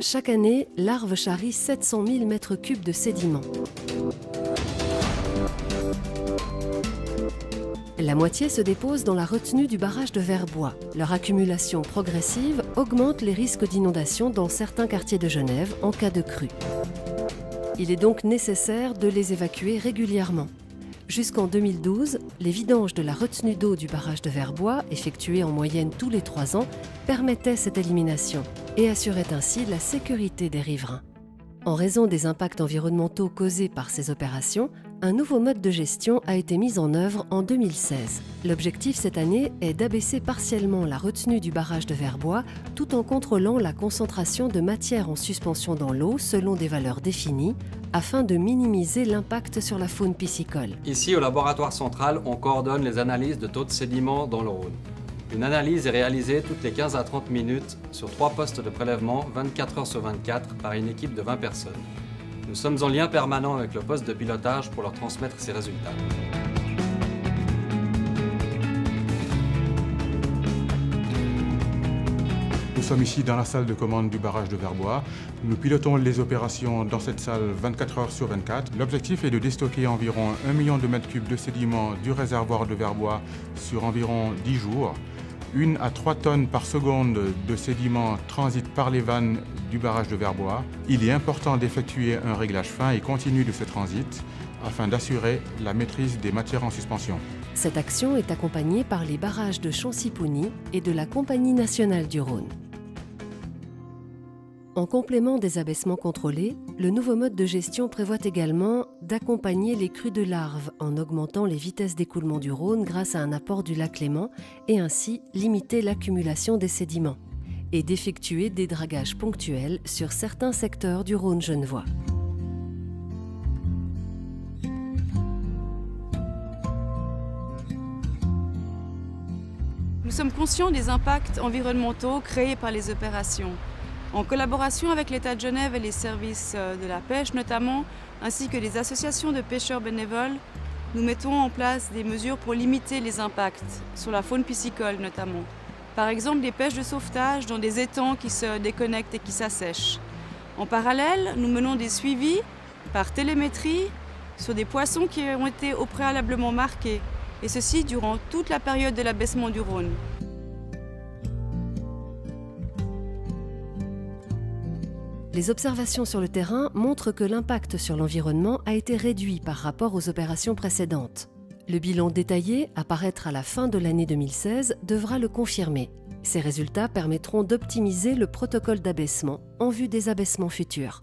Chaque année, l'Arve charrie 700 000 mètres cubes de sédiments. La moitié se dépose dans la retenue du barrage de Verbois. Leur accumulation progressive augmente les risques d'inondation dans certains quartiers de Genève en cas de crue. Il est donc nécessaire de les évacuer régulièrement. Jusqu'en 2012, les vidanges de la retenue d'eau du barrage de Verbois, effectuées en moyenne tous les 3 ans, permettaient cette élimination et assuraient ainsi la sécurité des riverains. En raison des impacts environnementaux causés par ces opérations, un nouveau mode de gestion a été mis en œuvre en 2016. L'objectif cette année est d'abaisser partiellement la retenue du barrage de Verbois tout en contrôlant la concentration de matière en suspension dans l'eau selon des valeurs définies afin de minimiser l'impact sur la faune piscicole. Ici, au laboratoire central, on coordonne les analyses de taux de sédiments dans le Rhône. Une analyse est réalisée toutes les 15 à 30 minutes sur 3 postes de prélèvement 24 heures sur 24 par une équipe de 20 personnes. Nous sommes en lien permanent avec le poste de pilotage pour leur transmettre ces résultats. Nous sommes ici dans la salle de commande du barrage de Verbois. Nous pilotons les opérations dans cette salle 24 heures sur 24. L'objectif est de déstocker environ 1 million de mètres cubes de sédiments du réservoir de Verbois sur environ 10 jours. 1 à 3 tonnes par seconde de sédiments transitent par les vannes du barrage de Verbois. Il est important d'effectuer un réglage fin et continu de ce transit afin d'assurer la maîtrise des matières en suspension. Cette action est accompagnée par les barrages de Chancy-Pougny et de la Compagnie nationale du Rhône. En complément des abaissements contrôlés, le nouveau mode de gestion prévoit également d'accompagner les crues de larves en augmentant les vitesses d'écoulement du Rhône grâce à un apport du lac Léman et ainsi limiter l'accumulation des sédiments et d'effectuer des dragages ponctuels sur certains secteurs du Rhône genevois. Nous sommes conscients des impacts environnementaux créés par les opérations. En collaboration avec l'État de Genève et les services de la pêche notamment, ainsi que les associations de pêcheurs bénévoles, nous mettons en place des mesures pour limiter les impacts sur la faune piscicole notamment. Par exemple, des pêches de sauvetage dans des étangs qui se déconnectent et qui s'assèchent. En parallèle, nous menons des suivis par télémétrie sur des poissons qui ont été au préalablement marqués, et ceci durant toute la période de l'abaissement du Rhône. Les observations sur le terrain montrent que l'impact sur l'environnement a été réduit par rapport aux opérations précédentes. Le bilan détaillé, à paraître à la fin de l'année 2016, devra le confirmer. Ces résultats permettront d'optimiser le protocole d'abaissement en vue des abaissements futurs.